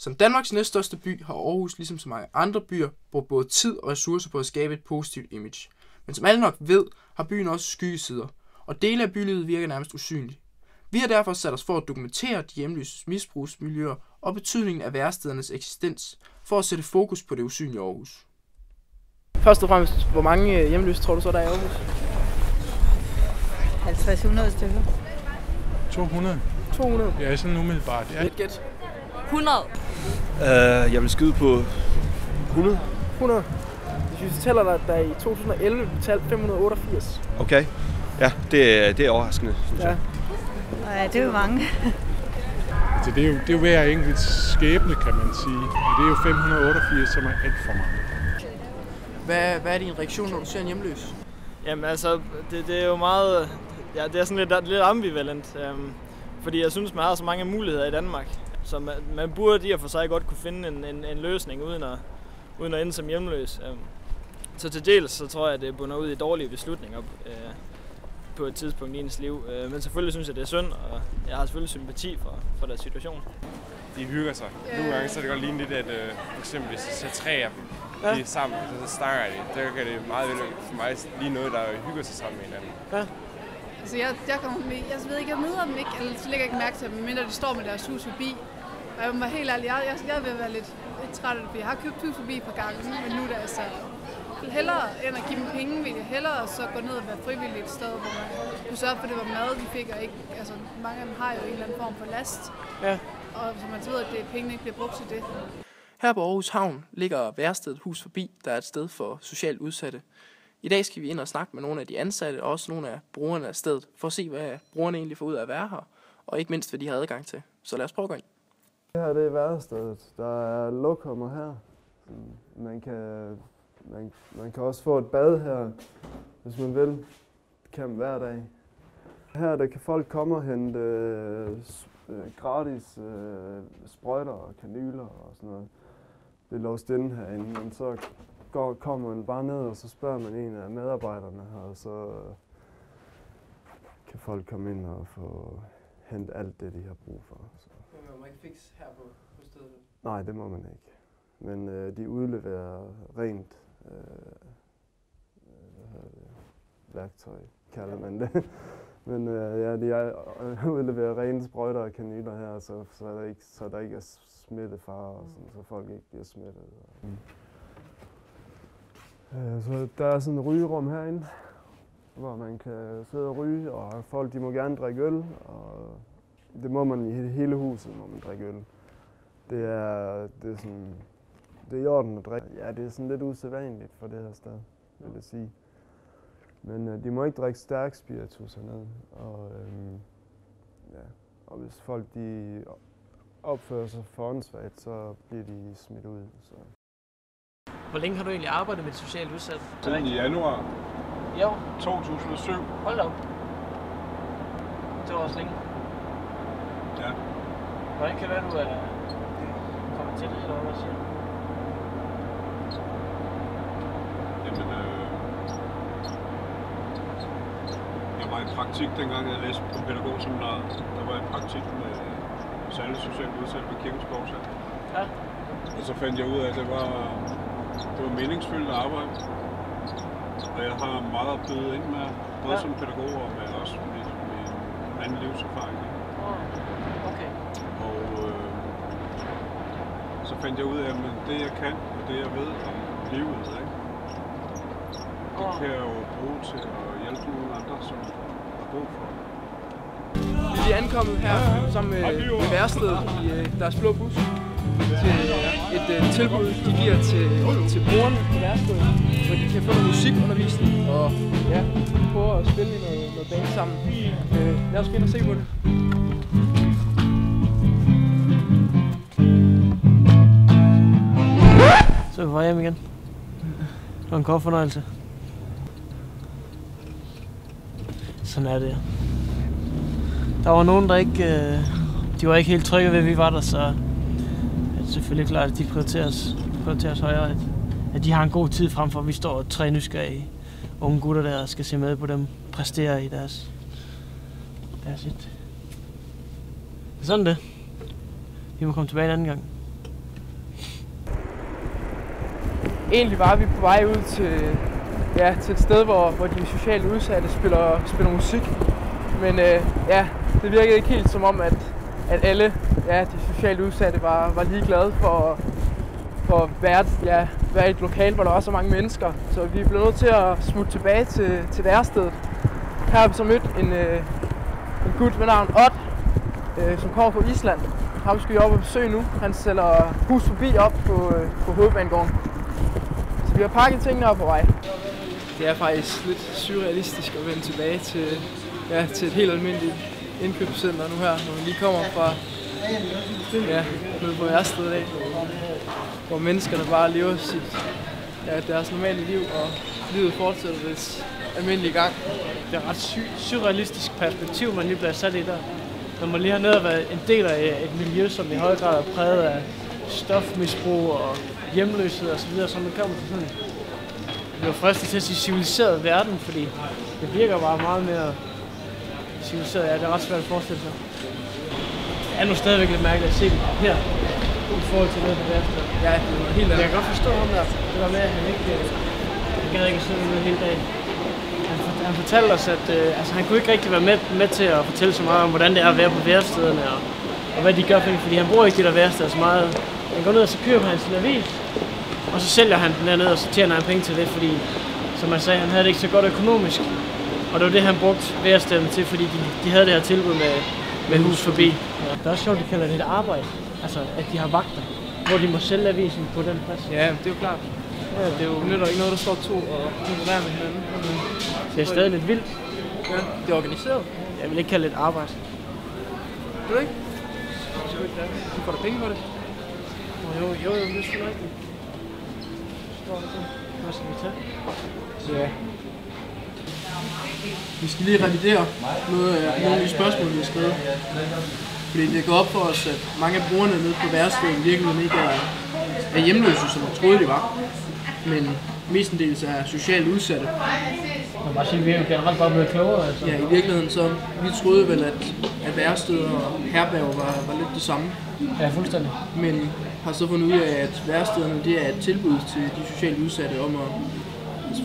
Som Danmarks næststørste by har Aarhus, ligesom så mange andre byer, brugt både tid og ressourcer på at skabe et positivt image. Men som alle nok ved, har byen også skyggesider, og dele af bylivet virker nærmest usynligt. Vi har derfor sat os for at dokumentere de hjemløses misbrugsmiljøer og betydningen af værestedernes eksistens, for at sætte fokus på det usynlige Aarhus. Først og fremmest, hvor mange hjemløse tror du så, der er i Aarhus? 50-100 stykker. 200. 200? Ja, sådan umiddelbart. Ja. Et gæt. 100. Jeg vil skyde på 100. 100. Hvis vi tæller dig, der i 2011 betalte 588. Okay. Ja, det er overraskende, synes jeg. Nej, det er jo mange. Så det er jo hver enkelt skæbne, kan man sige. Og det er jo 588, som er alt for mange. Hvad er din reaktion, når du ser en hjemløs? Jamen altså, det er jo meget... Ja, det er sådan lidt ambivalent. Fordi jeg synes, man har så mange muligheder i Danmark. Så man burde i og for sig godt kunne finde en løsning uden at ende som hjemløs. Så til dels så tror jeg, at det bunder ud i dårlige beslutninger på et tidspunkt i ens liv. Men selvfølgelig synes jeg, det er synd, og jeg har selvfølgelig sympati for deres situation. De hygger sig. Nogle gange så er det godt ligne lidt, at for eksempel hvis de ser tre af dem, de er sammen, så snakker de. Der kan det meget vel for mig lige noget, der hygger sig sammen med hinanden. Ja. Altså jeg ved ikke, jeg møder dem ikke, eller så lægger jeg ikke mærke til dem, medmindre de står med deres hus forbi. Og jeg var helt ærlig, jeg vil være lidt træt af det, fordi jeg har købt hus forbi et par gange, men nu er det altså hellere end at give dem penge, vil jeg hellere så gå ned og være frivillig et sted, hvor man kunne sørge for, at det var mad, de fik, og ikke, altså mange af dem har jo en eller anden form for last. Ja. Og så man ved, at pengene ikke bliver brugt til det. Her på Aarhus Havn ligger værestedet Hus Forbi, der er et sted for socialt udsatte. I dag skal vi ind og snakke med nogle af de ansatte, og også nogle af brugerne af stedet, for at se, hvad brugerne egentlig får ud af at være her, og ikke mindst, hvad de har adgang til. Så lad os prøve at gå ind. Det her det er værestedet. Der er lokummer her. Man kan også få et bad her, hvis man vil. Det kan man hver dag. Her der kan folk komme og hente gratis sprøjter og kanyler og sådan noget. Det er låst inde herinde, men så kommer man bare ned, og så spørger man en af medarbejderne her, og så kan folk komme ind og få hentet alt det, de har brug for. Så. Men man kan fikse her på stedet? Nej, det må man ikke. Men de udleverer rent værktøj, kalder man det. Men de udleverer rene sprøjter og kanyler her, så der ikke er smittefare, og sådan, så folk ikke bliver smittet. Så der er sådan et rygerum herinde, hvor man kan sidde og ryge, og folk de må gerne drikke øl, og det må man i hele huset, må man drikke øl. Det er i orden at drikke. Ja, det er sådan lidt usædvanligt for det her sted, vil jeg sige. Men de må ikke drikke stærk spiritus hernede, og hvis folk de opfører sig for åndssvagt, så bliver de smidt ud. Så. Hvor længe har du egentlig arbejdet med de socialt udsatte? Siden i januar Jo. 2007. Hold da op. Det var også længe. Ja. Hvordan kan det være, du kommer til det, eller hvad siger du? Jamen, jeg var i praktik dengang, jeg læste på pædagogseminaret. Der var jeg i praktik med særligt socialt udsatte ved Kirkens Korshær. Ja. Og så fandt jeg ud af, at det var meningsfyldt arbejde. Og jeg har meget at byde ind med, både som pædagog og med også min anden livserfaring. Okay. Og så fandt jeg ud af, at det jeg kan, og det jeg ved om livet, ikke? Det kan jeg jo bruge til at hjælpe nogle andre, som har brug for. Vi er ankommet her sammen med værstedet i deres blå bus til et tilbud, de giver til brugerne på værstedet, hvor de kan få noget musikundervisning og prøve at spille noget band sammen. Lad os gå ind og se på det. Så er vi hjem igen. Det var en god fornøjelse. Sådan er det. Der var nogen, der ikke... de var ikke helt trygge ved, at vi var der, så det er selvfølgelig klart, at de prioriterer os højere. At de har en god tid frem for, at vi står tre nysgerrige unge gutter der og skal se med på dem præstere i deres sit. Sådan det. Vi må komme tilbage en anden gang. egentlig var vi på vej ud til et sted, hvor de socialt udsatte spiller musik. Men det virkede ikke helt som om, at alle de socialt udsatte var ligeglade for at være i et lokal, hvor der var så mange mennesker. Så vi blev nødt til at smutte tilbage til værestedet. Her har vi så mødt en gut ved navn Odd, som kommer fra Island. Ham skal vi op og besøge nu. Han sælger Hus Forbi op på Hovedbanegården. Så vi har pakket tingene op på vej. Det er faktisk lidt surrealistisk at vende tilbage til et helt almindeligt indkøbscenter nu her, når vi lige kommer fra nede på værstedet af, hvor menneskerne bare lever deres normale liv, og livet fortsætter dets almindelige gang. Det er et ret surrealistisk perspektiv, man lige bliver sat i der. Når man lige har nede været en del af et miljø, som i høj grad er præget af stofmisbrug og hjemløshed osv., så man kommer til sådan det var fristet til at sige civiliseret verden, fordi det virker bare meget mere civiliseret. Ja, det er ret svært at forestille sig. Det er nu stadigvæk lidt mærkeligt at se dem her i forhold til noget af det værste. Ja, det var helt andet. Jeg kan godt forstå ham der. Det var med, at han ikke gad ikke at sidde ude hele dagen. Han fortalte os, at han kunne ikke rigtig være med til at fortælle så meget om, hvordan det er at være på værestederne og hvad de gør for det, fordi han bruger ikke de der væresteder så meget. Han går ned og så køber han sin avis, og så sælger han den dernede, og så tjener han penge til det, fordi, som man sagde, han havde det ikke så godt økonomisk. Og det var det, han brugte værestederne til, fordi de havde det her tilbud med Hus Forbi. Ja. Det er også sjovt, de kalder det et arbejde, altså at de har vagter, hvor de må sælge avisen på den plads. Ja, det er jo klart. Ja, det er jo nytter ikke noget, der står to og konkurrerer med hinanden. Det er stadig lidt vildt. Ja, det er organiseret. Jeg vil ikke kalde det et arbejde. Ved du ikke? Du får da penge på det. Jo, det er sgu rigtigt. Hvad skal vi tage? Ja. Vi skal lige revidere nogle af de spørgsmål, vi har skrevet. Fordi det går op for os, at mange af brugerne nede på værestedet virkelig ikke er hjemløse, som vi troede, de var. Men mestendels er socialt udsatte. Man kan bare sige, at vi er jo generelt bare blevet klogere. Altså. Ja, i virkeligheden så vi troede vel, at væresteder og herberg var lidt det samme. Ja, fuldstændig. Men har så fundet ud af, at værestederne det er et tilbud til de socialt udsatte om at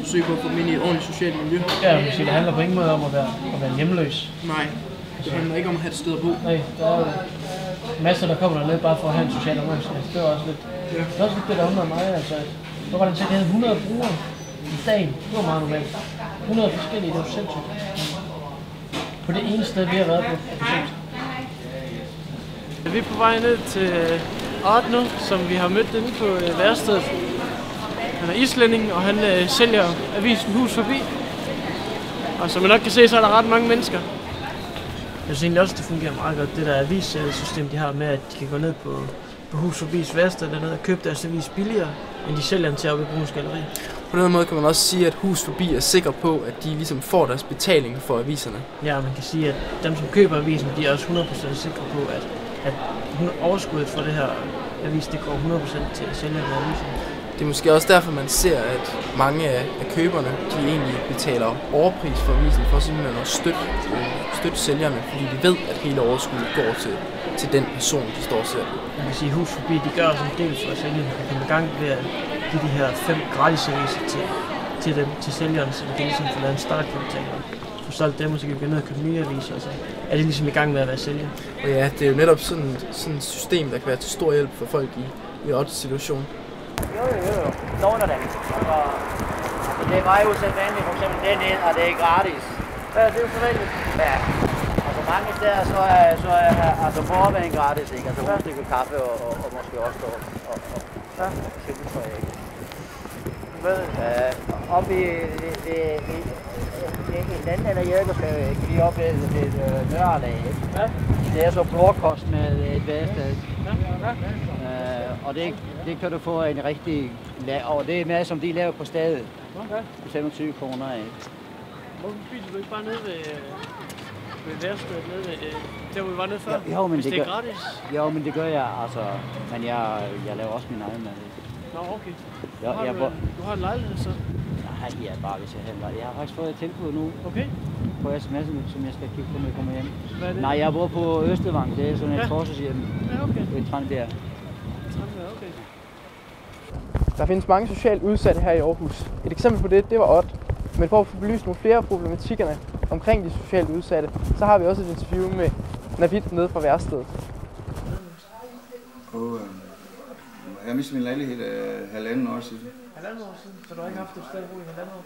forsøge på at få dem ind i et ordentligt socialt miljø. Ja, man kan sige, det handler på ingen måde om at være hjemløs. Nej, det handler ikke om at have et sted at bo. Nej, der er jo masser, der kommer dernede bare for at have en social omgang. Det var også lidt, det var også lidt det, der undrede mig. Altså, så var det til, at jeg havde 100 brugere i dagen. Det var meget normalt. 100 forskellige, det var sindssygt. På det ene sted, vi har været på. Vi er på vej ned til Odd nu, som vi har mødt inde på værestedet. Han er islænding, og han sælger avisen Hus Forbi. Og som man nok kan se, så er der ret mange mennesker. Jeg synes egentlig også, det fungerer meget godt, det der avissystem, de har med, at de kan gå ned på Hus Forbis værsted dernede og købe deres avis billigere, end de sælger den til oppe i Bruuns Galleri. På den måde kan man også sige, at Hus Forbi er sikker på, at de ligesom får deres betaling for aviserne. Ja, man kan sige, at dem, som køber avisen, de er også 100% sikre på, at overskuddet for det her avis, det går 100% til sælgerne af avisen. Det er måske også derfor, man ser, at mange af køberne, de egentlig betaler overpris for avisen, for simpelthen at støtte sælgerne, fordi de ved, at hele overskuddet går til den person, de står og ser. Man kan sige, at Hus Forbi, de gør også en del for sælgerne, at komme i gang ved at give de her 5 gratis aviser til sælgerne, så de kan ligesom få lavet en startkapital. For solgt dem, og så kan vi gå ned og købe nye aviser, og så er de ligesom i gang med at være sælger. Og ja, det er jo netop sådan et system, der kan være til stor hjælp for folk i Odds situation. Jo. Låner det. Det er meget usædvanligt, for eksempel dernede, og det er gratis. Ja, det er jo forventeligt. Ja. Altså mange steder, så er forvejen gratis, ikke? Altså et stykke kaffe og måske også og simpelthen tror jeg ikke. Oppe i den anden eller Jægerskab, lige oppe ved Nørrelag, ikke? Ja. Det er så blåkost med et værested. Og det kan du få en rigtig og det er mad, som de laver på stedet. Okay. 25 kroner, ikke? Hvorfor spiser du ikke bare nede ved værstedet, nede ved der hvor vi var nede før? Jo, men hvis det er gratis? Jo, men det gør jeg, altså. Men jeg laver også min egen mad. Nå, okay. Du har en lejlighed så? Nej, ja, bare hvis jeg handler. Jeg har faktisk fået et tilbud nu. Okay. På sms'en, som jeg skal kigge på, når jeg kommer hjem. Hvad er det? Nej, jeg bor på Østervang. Det er sådan et forsvarshjem. Ja, okay. I Tranbjerg. Tranbjerg, okay. Der findes mange socialt udsatte her i Aarhus. Et eksempel på det var Odd. Men for at få belyst nogle flere af problematikkerne omkring de socialt udsatte, så har vi også et interview med Navid nede fra værstedet. Jeg mistede min lejlighed 1,5 år siden. 1,5 år siden? Så du har ikke haft et sted at bo i 1,5 år?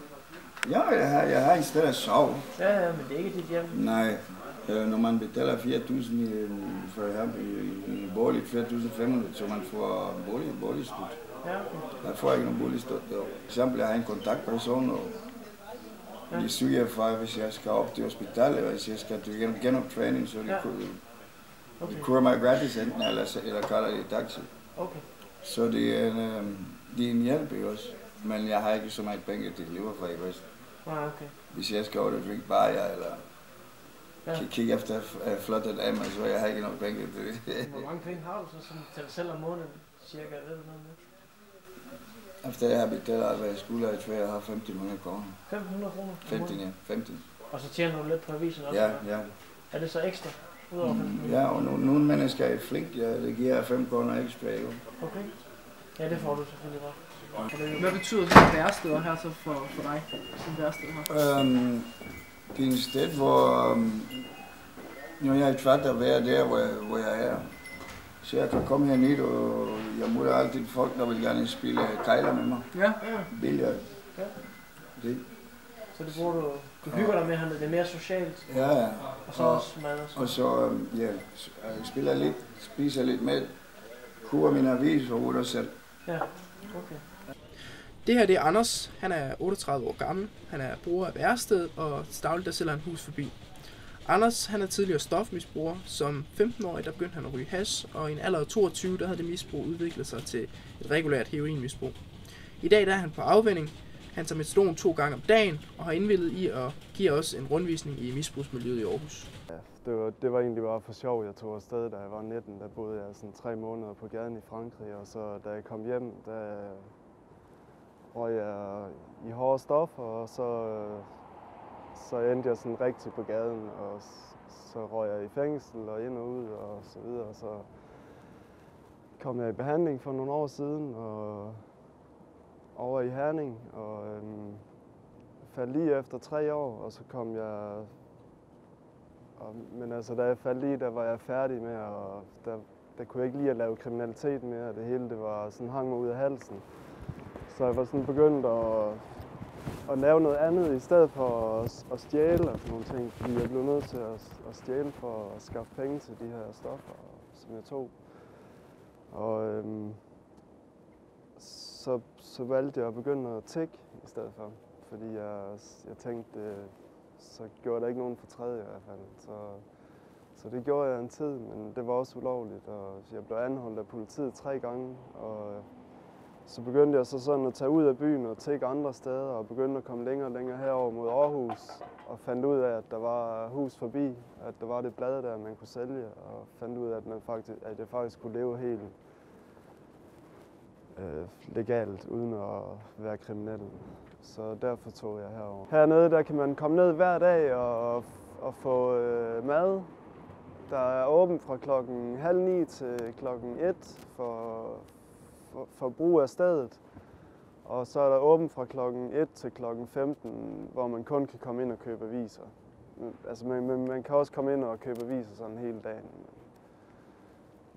Ja, jeg har et sted at sove. Ja, men det er ikke dit hjem. Nej. Når man betaler 4.000 for en bolig, 4.500, så man får boligstøtte. Ja, okay. Jeg får ikke nogen boligstøtte. For eksempel, jeg har en kontaktperson, og de syge fra, hvis jeg skal op til hospitalet, hvis jeg skal til genoptræning, så de kører mig gratis enten, eller kalder det taxi. Okay. Så det er en hjælp også. Men jeg har ikke så meget penge til at leve for i Vest. Okay. Hvis jeg skal over og drikke bajer, eller kigge efter flotte damer, så jeg har ikke nogen penge til det. Hvor mange penge har du så til dig selv om måneden, cirka? Ved du noget med? Efter jeg har betalt alt, hvad jeg skulle, jeg har 1.500 kroner. 1.500 kroner? 15, ja. 15. Og så tjener du lidt på avisen også? Ja. Er det så ekstra? Udover 1.500? Ja, og nogle mennesker er flink. Ja, det giver 5 kroner ekstra. Jo. Okay. Ja, det får du selvfølgelig godt. Hvad betyder sådan et værested her så for dig? Sådan et værested her? Det er et sted, hvor når jeg er træt af at være der, hvor jeg er. Så jeg kan komme herned, og jeg møder altid folk, der vil gerne spille kejler med mig. Ja. Billard. Ja. Det. Så det bruger du hygger dig med hernede, det er mere socialt? Ja. Og så også mad og så. Jeg spiller lidt, spiser lidt med, kurer min avis og rutter selv. Ja, okay. Det her det er Anders. Han er 38 år gammel. Han er bruger af værestedet og til dagligt der sælger han hus forbi. Anders han er tidligere stofmisbruger. Som 15-årig der begyndte han at ryge hash, og i en alder af 22 der havde det misbrug udviklet sig til et regulært heroinmisbrug. I dag der er han på afvænning. Han tager metadon 2 gange om dagen og har indvilget i at give os en rundvisning i misbrugsmiljøet i Aarhus. Ja, det var egentlig bare for sjov. Jeg tog afsted, da jeg var 19. Der boede jeg sådan 3 måneder på gaden i Frankrig, og så da jeg kom hjem, der røg jeg i hårde stoffer, og så endte jeg sådan rigtig på gaden, og så røg jeg i fængsel og ind og ud og så videre. Og så kom jeg i behandling for nogle år siden og over i Herning, og faldt lige efter 3 år, og så kom jeg. Men altså, da jeg faldt lige, der var jeg færdig med, og der kunne jeg ikke lide at lave kriminalitet mere. Det hele det var sådan hang mig ud af halsen. Så jeg var sådan begyndt at lave noget andet i stedet for at stjæle og sådan nogle ting, fordi jeg blev nødt til at stjæle for at skaffe penge til de her stoffer, som jeg tog. Og så valgte jeg at begynde at tigge i stedet for, fordi jeg tænkte, så gjorde der ikke nogen fortræd i hvert fald. Så det gjorde jeg en tid, men det var også ulovligt, og jeg blev anholdt af politiet 3 gange. Og så begyndte jeg så sådan at tage ud af byen og tigge andre steder, og begyndte at komme længere og længere herover mod Aarhus, og fandt ud af, at der var hus forbi, at der var det blad der, man kunne sælge, og fandt ud af, at jeg faktisk kunne leve helt legalt, uden at være kriminel. Så derfor tog jeg herover. Hernede der kan man komme ned hver dag og få mad. Der er åbent fra 8:30 til 1 for brug af stedet. Og så er der åbent fra 1 til 15, hvor man kun kan komme ind og købe aviser. Altså man kan også komme ind og købe aviser sådan hele dagen.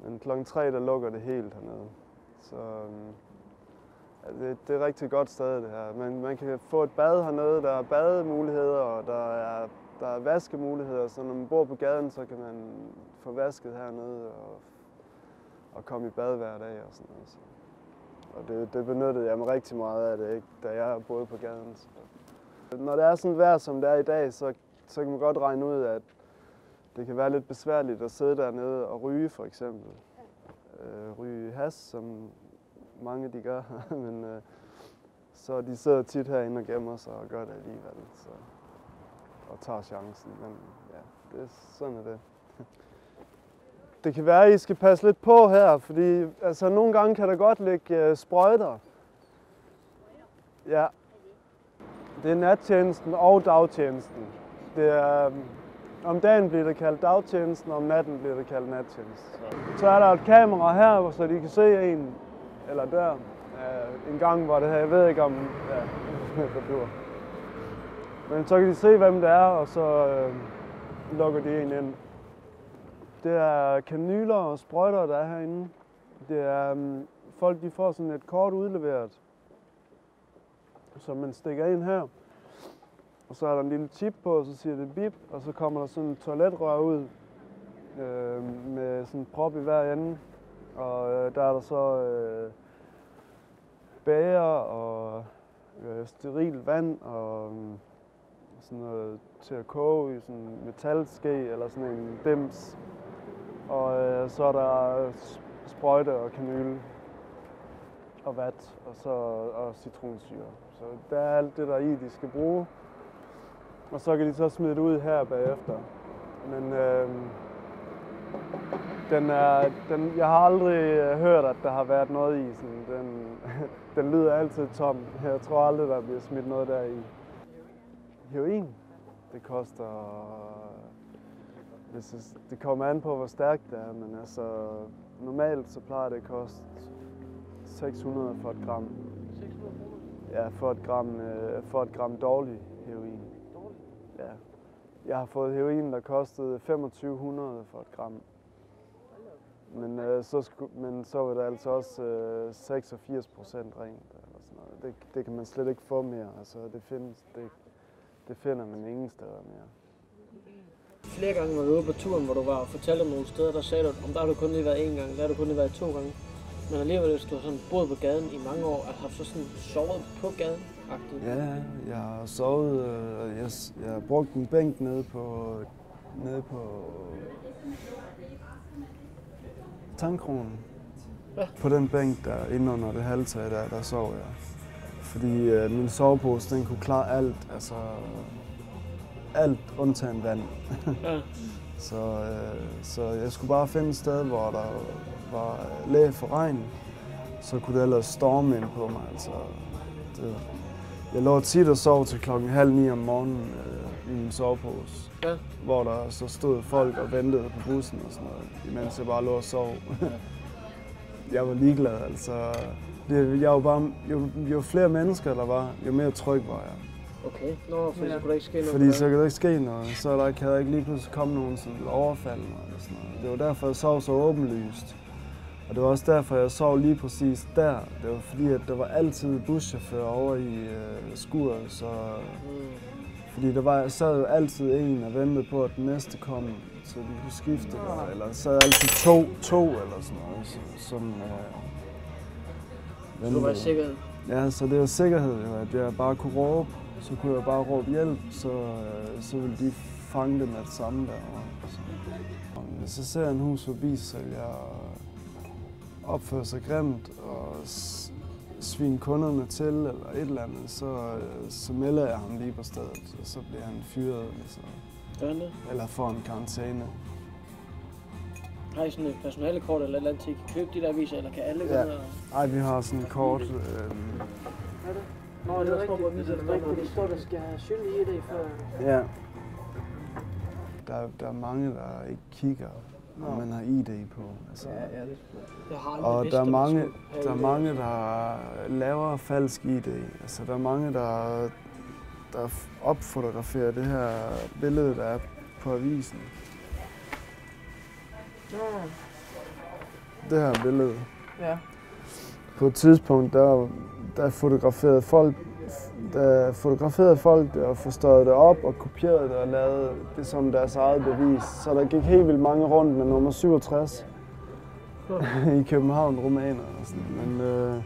Men 3 der lukker det helt hernede. Så det er et rigtig godt sted det her. Man kan få et bad hernede, der er bademuligheder, og der er vaskemuligheder, så når man bor på gaden, så kan man få vasket hernede og komme i bad hver dag og sådan noget. Og det benyttede jeg mig rigtig meget af det, ikke, da jeg boede på gaden. Så. Når det er sådan vejr, som det er i dag, så kan man godt regne ud, at det kan være lidt besværligt at sidde dernede og ryge for eksempel. Ryge hash, som mange de gør, men så de sidder tit herinde og gemmer sig og gør det alligevel, og tager chancen. Men ja, sådan er det. Det kan være, at I skal passe lidt på her, fordi altså, nogle gange kan der godt ligge sprøjter. Ja. Det er nattjenesten og dagtjenesten. Det er, om dagen bliver det kaldt dagtjenesten, og om natten bliver det kaldt nattjenesten. Så er der et kamera her, så de kan se en, eller der. En gang var det her, jeg ved ikke om... Ja, det bliver. Men så kan de se, hvem det er, og så lukker de en ind. Det er kanyler og sprøjter, der er herinde. Det er folk, de får sådan et kort udleveret, som man stikker ind her. Og så er der en lille chip på, og så siger det bip, og så kommer der sådan en toiletrør ud med sådan en prop i hver ende. Og der er der så bager og steril vand og sådan noget til at koge i sådan en metalske eller sådan en dims. Og så er der sprøjte og kanyle og vat og citronsyre. Så der er alt det der i, de skal bruge. Og så kan de så smide det ud her bagefter. Men jeg har aldrig hørt, at der har været noget i. Sådan, den lyder altid tom. Jeg tror aldrig, der bliver smidt noget der i. Heroin, det koster... Det kommer an på, hvor stærkt det er, men altså normalt så plejer det at koste 600 for et gram. 600 kroner? Ja, for et gram dårlig heroin. Dårlig? Ja. Jeg har fået heroin, der kostede 2500 for et gram. Men så var det altså også 86% rent eller sådan noget. Det kan man slet ikke få mere. Altså det finder man ingen steder mere. Flere gange var vi ude på turen, hvor du var og fortalte om nogle steder, der sagde du, om der har du kun lige været 1 gang, der har du kun lige været 2 gange. Men alligevel, hvis du har sådan boet på gaden i mange år, har du så sådan sovet på gaden? Ja, jeg har sovet, jeg har brugt en bænk nede på Tandkronen. Ja. På den bænk der inde under det halvtag der sov jeg. Fordi min sovepose, den kunne klare alt, altså alt undtagen vand. Ja. Så jeg skulle bare finde et sted, hvor der var læge for regn, så kunne det ellers storme ind på mig. Altså, jeg lå tit og sov til 8:30 om morgenen i min sovepose, ja. Hvor der så stod folk og ventede på bussen og sådan noget, imens jeg bare lå og sov. Jeg var ligeglad, altså. Jeg var bare, jo flere mennesker der var, jo mere tryg var jeg. Okay, fordi så kunne der ikke ske noget. Fordi så kan der ikke ske noget, så kan der ikke lige pludselig komme nogen sådan overfald eller sådan noget. Det var derfor, jeg sov så åbenlyst. Og det var også derfor, jeg sov lige præcis der. Det var fordi, at der var altid buschauffør over i skuret, så... Fordi der sad jo altid en og ventede på, at den næste kom, så de kunne skifte. Eller sad altid to eller sådan noget, som... Så du var i sikkerhed? Ja, så det var sikkerhed, jo, at jeg bare kunne råbe. Så kunne jeg bare råbe hjælp, så ville de fange det med det samme derovre. Hvis jeg ser en hus forbi, så vil jeg opføre sig grimt og svine kunderne til eller et eller andet, så melder jeg ham lige på stedet, og så bliver han fyret. Eller får en karantæne. Har I sådan et personalekort eller et eller andet til, I kan købe de der aviser, eller kan alle gå ned? Nej, vi har sådan et kort. Er det? Nå, det er rigtigt. Det står, der skal have synd i det før. Ja. Der er mange, der ikke kigger, om man har ID på. Altså. Ja, det er og der er mange, der laver falsk ID. Altså, der er mange, der opfotograferer det her billede, der er på avisen. Ja. Det her billede. Ja. På et tidspunkt, der fotograferede folk det og forstørrede det op og kopierede det og lavede det som deres eget bevis. Så der gik helt vildt mange rundt med nummer 67 i København, rumæner og sådan.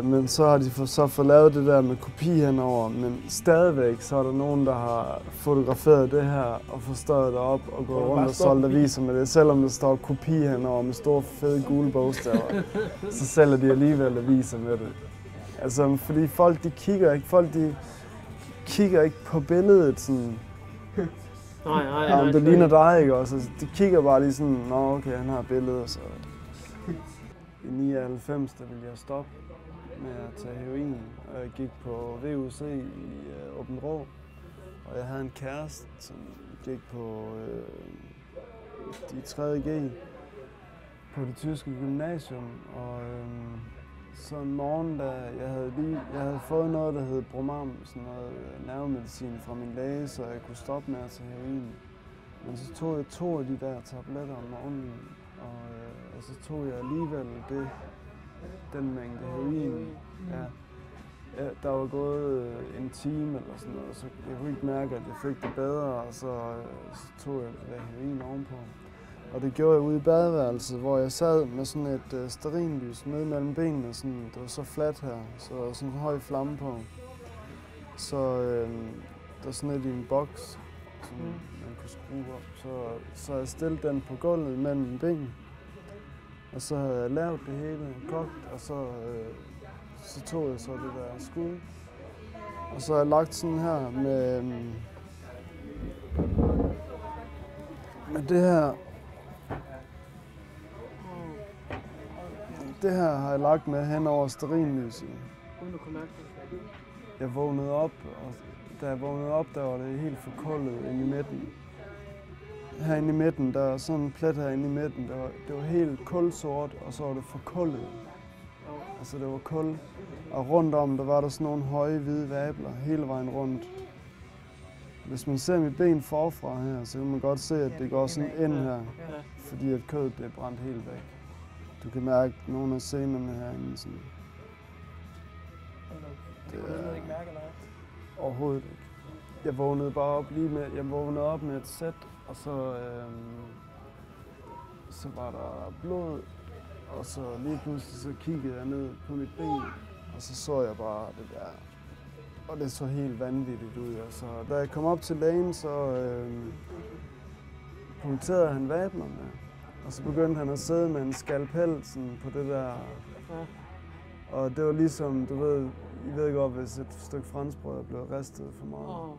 Men så har de fået lavet det der med kopi henover, men stadigvæk så er der nogen, der har fotograferet det her og forstørret det op og gået rundt og solgt aviser med det. Selvom der står kopi henover med store fede gule bogstaver, så sælger de alligevel aviser med det. Altså, fordi folk de kigger ikke på billedet sådan. Nej, det ligner dig, ikke også? Altså, de kigger bare lige sådan, nå okay, han har billedet, så... I 99, der ville jeg stoppe med at tage heroin, og jeg gik på VUC i Aabenraa, og jeg havde en kæreste, som gik på i 3.G på det tyske gymnasium, og Så en morgen, da jeg havde fået noget, der hed Bromam, sådan noget nervemedicin fra min læge, så jeg kunne stoppe med at tage heroin. Men så tog jeg 2 af de der tabletter om morgenen, og så tog jeg alligevel den mængde heroin. Ja. Der var gået en time eller sådan noget, så jeg kunne ikke mærke, at jeg fik det bedre, og så tog jeg det der heroin ovenpå. Og det gjorde jeg ude i badeværelset, hvor jeg sad med sådan et stearinlys nede mellem benene. Sådan, det var så fladt her, så der var sådan en høj flamme på. Så der var sådan et i en boks, som man kunne skrue op. Så jeg stillede den på gulvet mellem mine ben. Og så havde jeg lavet det hele, kogt, og så tog jeg så det der skud. Og så har jeg lagt sådan her med det her. Det her har jeg lagt med hen over stearinlyset. Uden du kunne mærke det? Jeg vågnede op, og da jeg vågnede op, der var det helt forkoldet inde i midten. Herinde i midten, der er sådan en plet herinde i midten, det var helt kulsort, og så var det forkoldet. Altså det var kul, og rundt om, der var der sådan nogle høje hvide vabler hele vejen rundt. Hvis man ser mit ben forfra her, så kan man godt se, at det går sådan ind her, fordi at kødet bliver brændt helt væk. Du kan mærke nogle af scenerne herinde sådan. Det kunne ikke mærke eller hvad? Overhovedet ikke. Jeg vågnede bare op med et sæt, og så var der blod, og så lige pludselig så kiggede jeg ned på mit ben, og så jeg bare det der. Og det så helt vanvittigt ud. Altså, da jeg kom op til lægen, så punkterede han vablerne. Og så begyndte han at sidde med en skalpel sådan, på det der. Ja. Og det var ligesom, du ved, I ved godt, hvis et stykke franskbrød er blevet ristet for meget.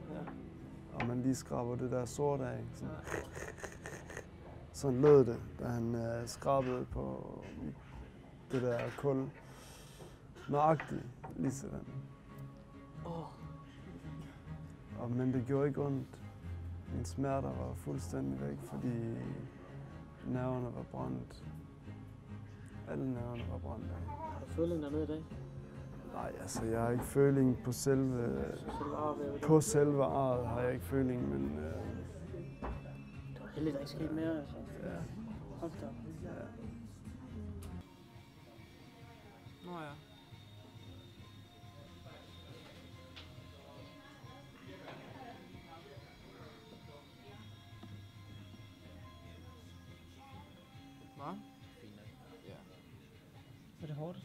Og man lige skraber det der sort af. Sådan. Sådan lød det, da han skrabede på det der kul. Nøjagtigt, lige sådan. Men det gjorde ikke ondt. Mine smerter var fuldstændig væk, fordi nerverne var brændt. Alle nerverne var brændt af. Har du føling dernede i dag? Nej, altså jeg har ikke føling på selve arret har jeg ikke føling, men det var heldigt, der ikke skete mere, altså. Ja. Hold da. Ja. Nå ja. Hvad? Er det hårdt?